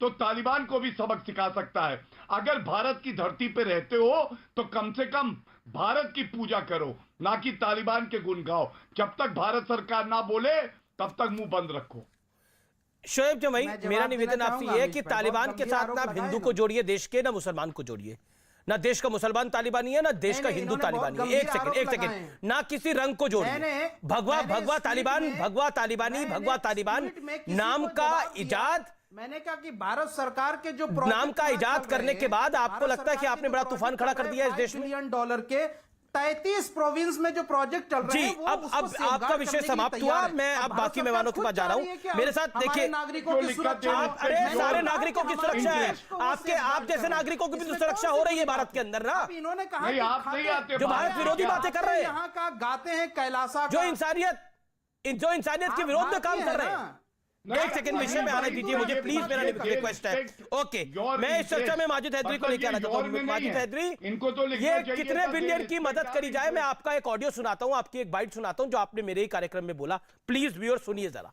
तो तालिबान को भी सबक सिखा सकता है। अगर भारत की धरती पे रहते हो तो कम से कम भारत की पूजा करो, ना कि तालिबान के गुण गाओ। जब तक भारत सरकार ना बोले तब तक मुंह बंद रखो। शोएब जमाई, मेरा निवेदन आपसे यह है कि तालिबान के साथ ना हिंदू को जोड़िए देश के, ना मुसलमान को जोड़िए। ना देश का मुसलमान तालिबानी है, ना देश का हिंदू तालिबानी है। एक सेकंड, ना किसी रंग को जोड़िए। भगवा तालिबान, भगवा तालिबानी, भगवा तालिबान नाम का इजाद, मैंने कहा कि भारत सरकार के जो नाम का इजाद करने के बाद आपको लगता है कि आपने बड़ा तूफान खड़ा कर दिया इस देश में। $5 बिलियन के 33 प्रोविंस में जो प्रोजेक्ट चल रहे हैं, जी, अब आपका विषय समाप्त हुआ। मैं अब बाकी मेहमानों के पास जा रहा हूं। मेरे साथ देखिए, नागरिकों की सुरक्षा, अरे सारे नागरिकों की सुरक्षा है, आप जैसे नागरिकों की भी तो सुरक्षा हो रही है भारत के अंदर ना। इन्होंने कहा जो भारत विरोधी बातें कर रहे हैं, यहाँ का गाते हैं कैलासा, जो इंसानियत के विरोध में काम कर रहे हैं। एक सेकंड, विषय में आने दीजिए मुझे प्लीज, मेरा रिक्वेस्ट है। ओके, मैं इस चर्चा में माजिद हैदरी को लेकर आना चाहता हूं। माजिद हैदरी, इनको तो ये कितने बिलियन की मदद करी जाए, मैं आपका एक ऑडियो सुनाता हूं, आपकी एक बाइट सुनाता हूं जो आपने मेरे ही कार्यक्रम में बोला। प्लीज व्यूअर सुनिए जरा,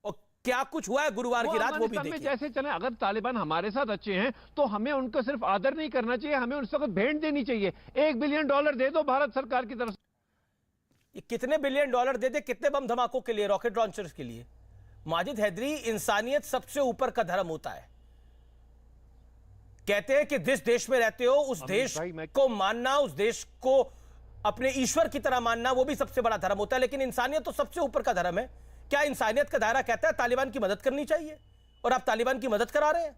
और क्या कुछ हुआ है गुरुवार की रात वो भी देखिए। जैसे चले, अगर तालिबान हमारे साथ अच्छे हैं तो हमें उनको सिर्फ आदर नहीं करना चाहिए, हमें उस वक्त भेंट देनी चाहिए। $1 बिलियन दे दो भारत सरकार की तरफ से। कितने $1 बिलियन दे दे, कितने बम धमाकों के लिए, रॉकेट लॉन्चर्स के लिए। माजिद हैदरी, इंसानियत सबसे ऊपर का धर्म होता है। कहते हैं कि जिस देश में रहते हो उस देश को मानना, उस देश को अपने ईश्वर की तरह मानना, वो भी सबसे बड़ा धर्म होता है। लेकिन इंसानियत तो सबसे ऊपर का धर्म है। क्या इंसानियत का दायरा कहता है तालिबान की मदद करनी चाहिए, और आप तालिबान की मदद करा रहे हैं?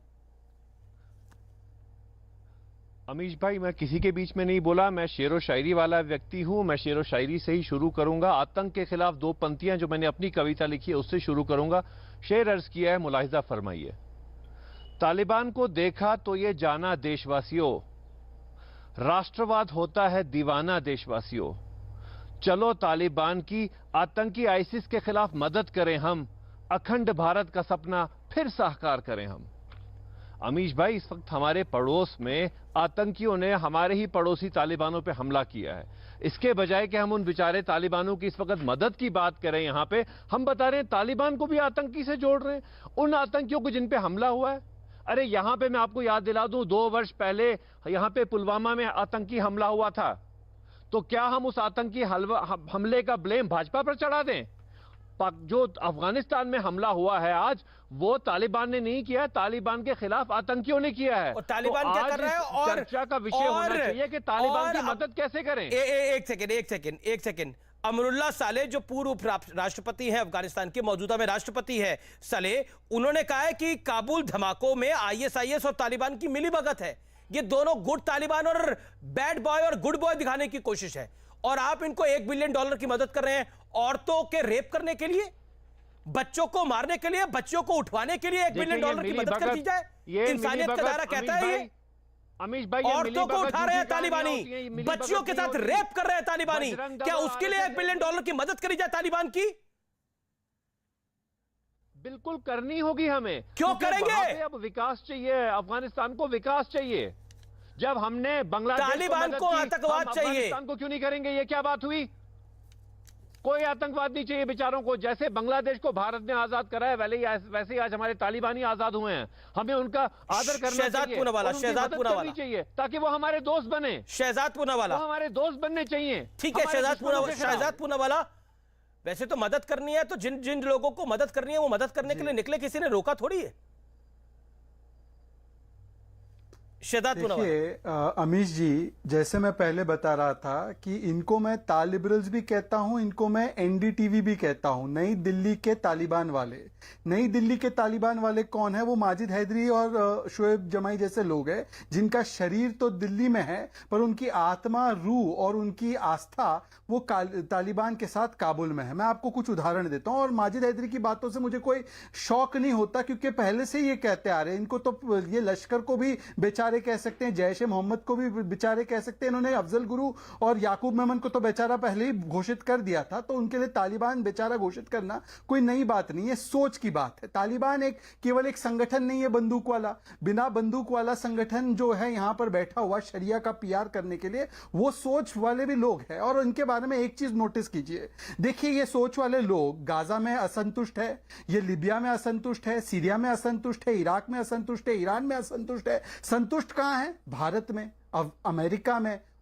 अमीश भाई, मैं किसी के बीच में नहीं बोला, मैं शेरो शायरी वाला व्यक्ति हूं। मैं शेरो शायरी से ही शुरू करूंगा। आतंक के खिलाफ 2 पंक्तियां जो मैंने अपनी कविता लिखी है उससे शुरू करूंगा। शेर अर्ज किया है, मुलाहिजा फरमाइए। तालिबान को देखा तो ये जाना देशवासियों, राष्ट्रवाद होता है दीवाना देशवासियों। चलो तालिबान की आतंकी आईसिस के खिलाफ मदद करें हम, अखंड भारत का सपना फिर साकार करें हम। अमीश भाई, इस वक्त हमारे पड़ोस में आतंकियों ने हमारे ही पड़ोसी तालिबानों पे हमला किया है। इसके बजाय कि हम उन बेचारे तालिबानों की इस वक्त मदद की बात करें, यहां पे हम बता रहे हैं तालिबान को भी आतंकी से जोड़ रहे हैं, उन आतंकियों को जिन पे हमला हुआ है। अरे यहां पे मैं आपको याद दिला दूं, 2 वर्ष पहले यहां पे पुलवामा में आतंकी हमला हुआ था। तो क्या हम उस आतंकी हमले का ब्लेम भाजपा पर चढ़ा दें? जो अफगानिस्तान में हमला हुआ है आज, वो तालिबान ने नहीं किया, तालिबान के खिलाफ आतंकियों ने किया है। और तालिबान क्या कर रहा है? और चर्चा का विषय होना चाहिए कि तालिबान की मदद कैसे करें। एक सेकंड। अमरुल्लाह सालेह जो पूर्व राष्ट्रपति हैं अफगानिस्तान के, मौजूदा में राष्ट्रपति है सालेह, उन्होंने कहा है कि काबुल धमाकों में ISIS और तालिबान की मिलीभगत है। ये दोनों गुड तालिबान और बैड बॉय और गुड बॉय दिखाने की कोशिश है। और आप इनको $1 बिलियन की मदद कर रहे हैं औरतों के रेप करने के लिए, बच्चों को मारने के लिए, बच्चों को उठवाने के लिए $1 बिलियन की मदद कर दी जाए। इंसानियत का दायरा कहता है ये? अमीश भाई, औरतों को उठा रहे हैं तालिबानी, बच्चियों के साथ रेप कर रहे हैं तालिबानी, क्या उसके लिए $1 बिलियन की मदद करी जाए तालिबान की? बिल्कुल करनी होगी हमें। क्यों करेंगे? अब विकास चाहिए, अफगानिस्तान को विकास चाहिए। जब हमने बांग्लादेश तालिबान को आतंकवाद चाहिए, अफगानिस्तान को क्यों नहीं करेंगे? ये क्या बात हुई? कोई आतंकवाद नहीं चाहिए बेचारों को। जैसे बांग्लादेश को भारत ने आजाद कराया, वैसे ही आज हमारे तालिबानी आजाद हुए हैं। हमें उनका आदर करना चाहिए, शहजाद पूनावाला चाहिए ताकि वो हमारे दोस्त बने। शहजाद पूनावाला हमारे दोस्त बनने चाहिए। ठीक है, शहजाद पूनावाला, वैसे तो मदद करनी है तो जिन जिन लोगों को मदद करनी है वो मदद करने के लिए निकले, किसी ने रोका थोड़ी है। देखिए अमीश जी, जैसे मैं पहले बता रहा था कि इनको मैं तालिबरल्स भी कहता हूं, इनको मैं NDTV भी कहता हूं, नई दिल्ली के तालिबान वाले। नई दिल्ली के तालिबान वाले कौन है? वो माजिद हैदरी और शोएब जमाई जैसे लोग हैं जिनका शरीर तो दिल्ली में है पर उनकी आत्मा, रूह और उनकी आस्था वो तालिबान के साथ काबुल में है। मैं आपको कुछ उदाहरण देता हूं। और माजिद हैदरी की बातों से मुझे कोई शौक नहीं होता, क्योंकि पहले से ये कहते आ रहे हैं, इनको तो ये लश्कर को भी बेचारे बेचारे कह सकते हैं, जैश ए मोहम्मद को भी बेचारे कह सकते हैं। इन्होंने अफजल गुरु और याकूब मेमन को तो बेचारा पहले ही घोषित कर दिया था, तो उनके लिए तालिबान बेचारा घोषित करना कोई नई बात नहीं है, सोच की बात है। तालिबान केवल एक संगठन नहीं है बंदूक वाला, बिना बंदूक वाला संगठन जो है यहां पर बैठा हुआ शरिया का पीआर करने के लिए, वो सोच वाले भी लोग हैं। और इनके बारे में एक चीज नोटिस कीजिए, देखिए ये सोच वाले लोग गाजा में असंतुष्ट है, ये लिबिया में असंतुष्ट है, सीरिया में असंतुष्ट है, इराक में असंतुष्ट है, ईरान में असंतुष्ट है। संतुष्ट कहां है? भारत में, अमेरिका में,